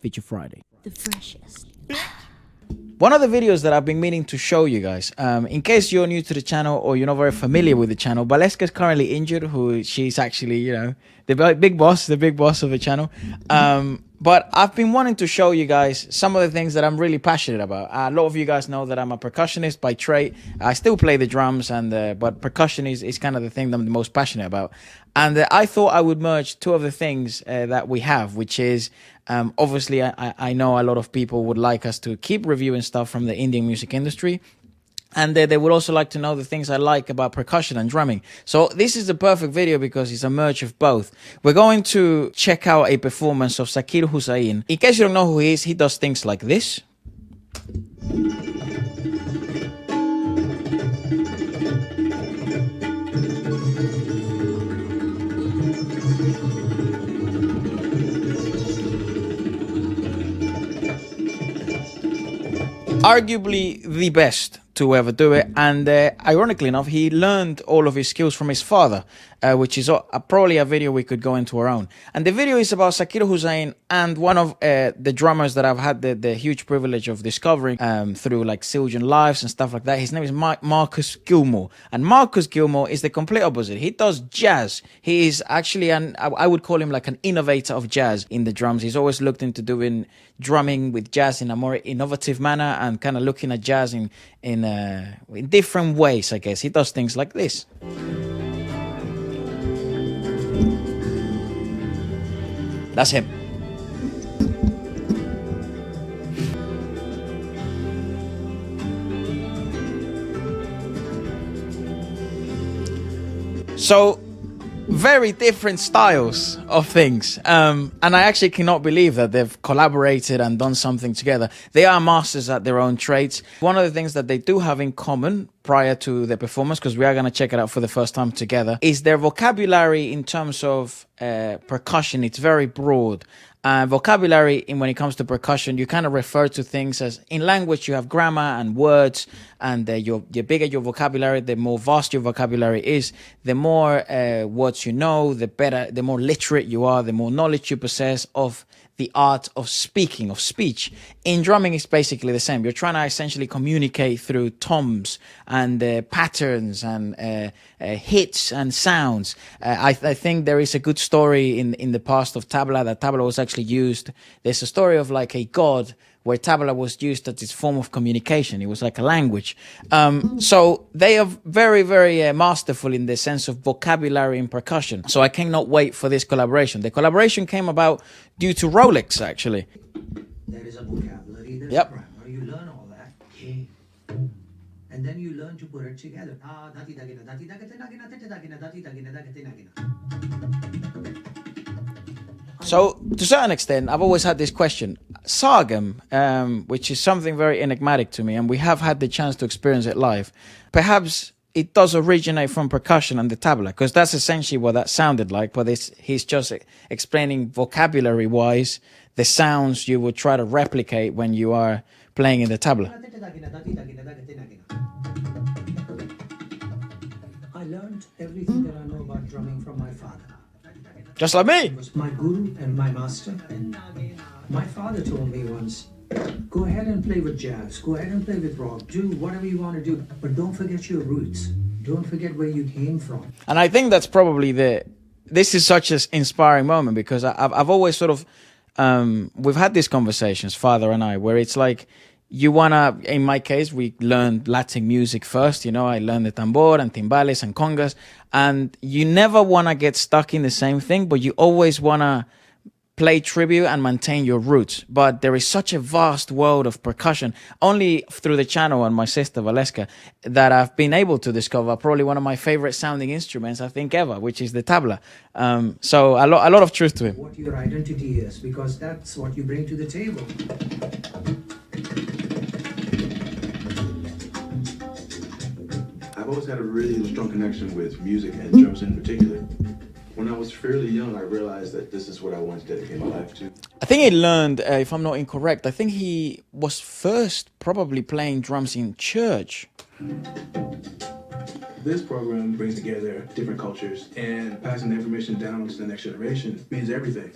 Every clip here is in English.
Feature Friday. The freshest. One of the videos that I've been meaning to show you guys, in case you're new to the channel or you're not very familiar with the channel, Waleska is currently injured. She's actually, you know, the big boss of the channel. But I've been wanting to show you guys some of the things that I'm really passionate about. A lot of you guys know that I'm a percussionist by trade. I still play the drums, but percussion is kind of the thing that I'm the most passionate about. And I thought I would merge two of the things that we have, which is obviously I know a lot of people would like us to keep reviewing stuff from the Indian music industry. And they would also like to know the things I like about percussion and drumming. So this is the perfect video because it's a merge of both. We're going to check out a performance of Zakir Hussain. In case you don't know who he is, he does things like this. Arguably the best to ever do it, and ironically enough, he learned all of his skills from his father, which is probably a video we could go into our own. And the video is about Zakir Hussain and one of the drummers that I've had the huge privilege of discovering through like Siljan Lives and stuff like that. His name is Marcus Gilmore, and Marcus Gilmore is the complete opposite. He does jazz. He is actually I would call him like an innovator of jazz in the drums. He's always looked into doing drumming with jazz in a more innovative manner and kind of looking at jazz in different ways, I guess. He does things like this. That's him. So, very different styles of things. And I actually cannot believe that they've collaborated and done something together. They are masters at their own trades. One of the things that they do have in common prior to the performance, because we are going to check it out for the first time together, is their vocabulary in terms of percussion. It's very broad. Vocabulary, when it comes to percussion, you kind of refer to things as, in language, you have grammar and words, and the bigger your vocabulary, the more vast your vocabulary is, the more words you know, the better, the more literate you are, the more knowledge you possess of the art of speaking, of speech. In drumming, it's basically the same. You're trying to essentially communicate through toms and patterns and hits and sounds. I think there is a good story in the past of Tabla, that Tabla was actually used. There's a story of like a god where Tabla was used as its form of communication. It was like a language. So they are very, very masterful in the sense of vocabulary in percussion. So I cannot wait for this collaboration. The collaboration came about due to Wlsk, actually. There is a vocabulary, there's Yep. a grammar, you learn all that. Okay. And then you learn to put it together. So, to a certain extent, I've always had this question. Sargam, which is something very enigmatic to me, and we have had the chance to experience it live. Perhaps it does originate from percussion and the tabla, because that's essentially what that sounded like, but he's just explaining vocabulary-wise the sounds you would try to replicate when you are playing in the tabla. I learned everything that I know about drumming from my father. Just like me. He was my guru and my master. My father told me once, go ahead and play with jazz, go ahead and play with rock, do whatever you want to do, but don't forget your roots. Don't forget where you came from. And I think that's probably this is such an inspiring moment, because I've always sort of, we've had these conversations, father and I, where it's like, you wanna, in my case, we learned Latin music first, you know, I learned the tambor and timbales and congas, and you never wanna get stuck in the same thing, but you always wanna play tribute and maintain your roots. But there is such a vast world of percussion, only through the channel and my sister Waleska, that I've been able to discover probably one of my favorite sounding instruments, I think, ever, which is the tabla. So a lot of truth to it. What your identity is, because that's what you bring to the table. I've always had a really strong connection with music and drums in particular. When I was fairly young, I realized that this is what I wanted to dedicate my life to. I think he learned, if I'm not incorrect, I think he was first probably playing drums in church. This program brings together different cultures, and passing the information down to the next generation means everything.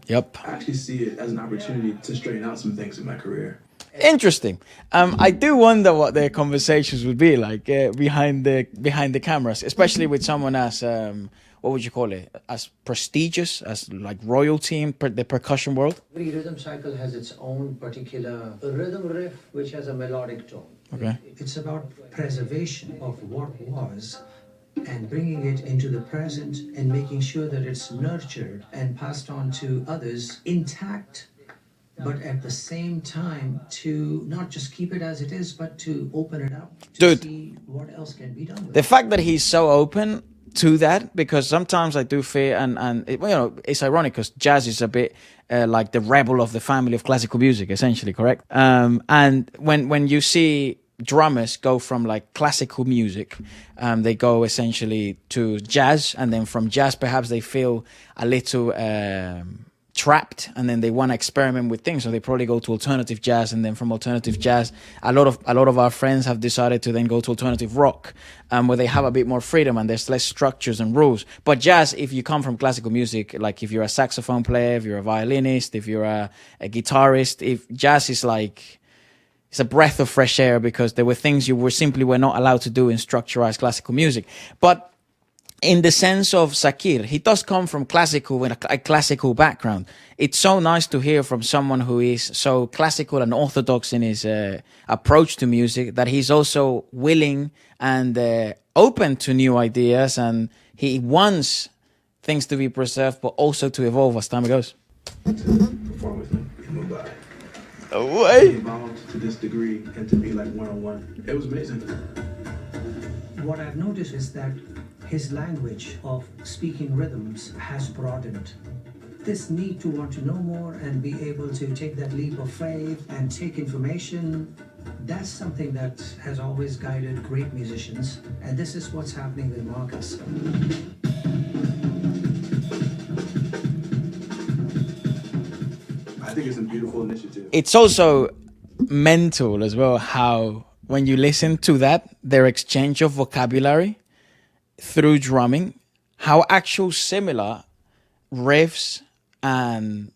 Yep. I actually see it as an opportunity to straighten out some things in my career. Interesting. I do wonder what their conversations would be like behind the cameras, especially with someone as what would you call it, as prestigious as like royalty in the percussion world. Every rhythm cycle has its own particular rhythm riff, which has a melodic tone. Okay. It's about preservation of what was and bringing it into the present and making sure that it's nurtured and passed on to others intact, but at the same time to not just keep it as it is, but to open it up to Dude, see what else can be done with the it. fact that he's so open to that, because sometimes I do fear, and it, it's ironic because jazz is a bit like the rebel of the family of classical music, essentially, correct? And when you see drummers go from like classical music, they go essentially to jazz, and then from jazz perhaps they feel a little trapped, and then they want to experiment with things, so they probably go to alternative jazz, and then from alternative jazz a lot of our friends have decided to then go to alternative rock, where they have a bit more freedom and there's less structures and rules. But jazz, if you come from classical music, like if you're a saxophone player, if you're a violinist, if you're a guitarist, if jazz is like, it's a breath of fresh air, because there were things you were not allowed to do in structurized classical music. But in the sense of Zakir, he does come from classical, with a classical background. It's so nice to hear from someone who is so classical and orthodox in his approach to music, that he's also willing and open to new ideas, and he wants things to be preserved, but also to evolve as time goes. To perform with him in Mumbai. No way. Evolved to this degree and to be like one-on-one. It was amazing. What I've noticed is that his language of speaking rhythms has broadened. This need to want to know more and be able to take that leap of faith and take information, that's something that has always guided great musicians. And this is what's happening with Marcus. I think it's a beautiful initiative. It's also mental as well, how when you listen to that, their exchange of vocabulary through drumming, how actual similar riffs and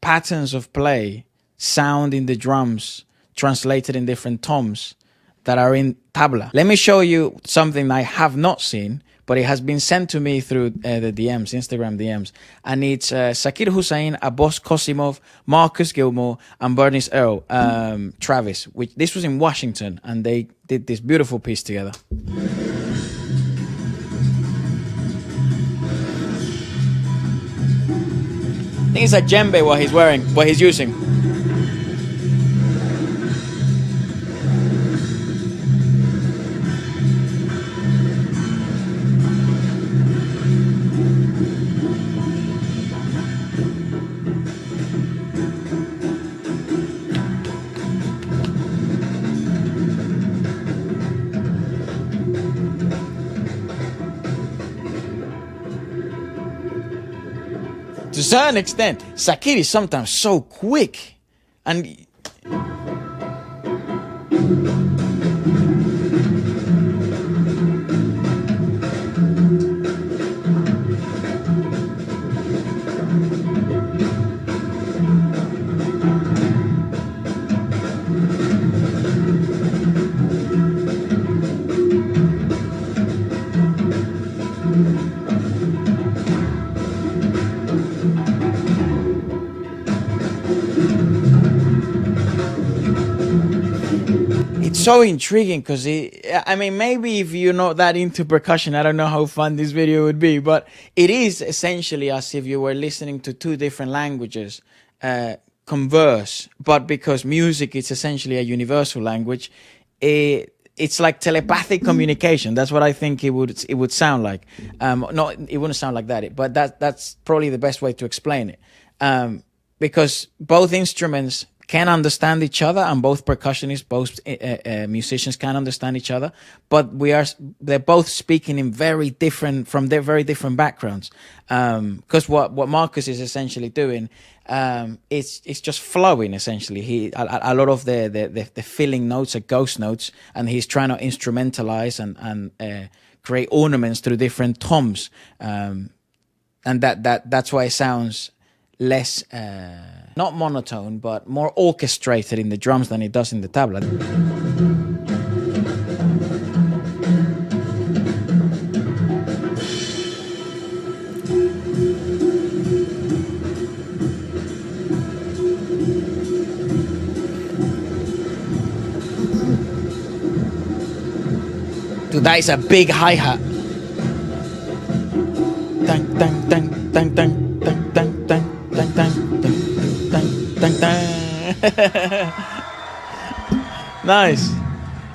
patterns of play sound in the drums, translated in different toms that are in Tabla. Let me show you something I have not seen, but it has been sent to me through the DMs, Instagram DMs. And it's Zakir Hussain, Abbas Kosimov, Marcus Gilmore, and Bernice Earl, Travis. This was in Washington, and they did this beautiful piece together. I think it's a djembe what he's using. To a certain extent, Zakir is sometimes so quick, and so intriguing, because I mean, maybe if you're not that into percussion, I don't know how fun this video would be, but it is essentially as if you were listening to two different languages converse, but because music is essentially a universal language, it's like telepathic communication. That's what I think it would sound like. It wouldn't sound like that, but that's probably the best way to explain it, because both instruments can understand each other, and both percussionists, both musicians can understand each other, but they're both speaking from their very different backgrounds. Because what Marcus is essentially doing, it's just flowing essentially. A lot of the filling notes are ghost notes, and he's trying to instrumentalize and create ornaments through different toms, and that's why it sounds less not monotone but more orchestrated in the drums than it does in the tabla. Dude, that is a big hi-hat. Dang, dang, dang, dang, dang, dang, dang, dang, dang, dang, dang, dang, dang. Nice.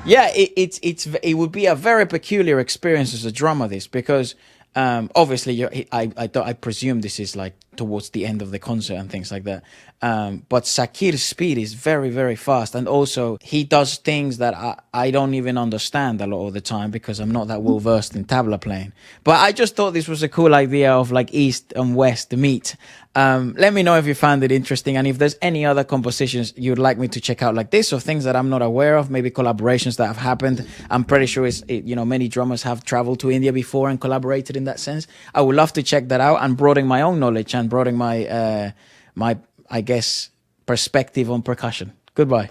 Yeah, it would be a very peculiar experience as a drummer, this, because obviously I presume this is like towards the end of the concert and things like that. But Zakir's speed is very, very fast, and also he does things that I don't even understand a lot of the time because I'm not that well versed in tabla playing. But I just thought this was a cool idea of like East and West meet. Let me know if you found it interesting, and if there's any other compositions you'd like me to check out like this, or things that I'm not aware of, maybe collaborations that have happened. I'm pretty sure many drummers have traveled to India before and collaborated in that sense. I would love to check that out and broaden my own knowledge and broaden my I guess perspective on percussion. Goodbye.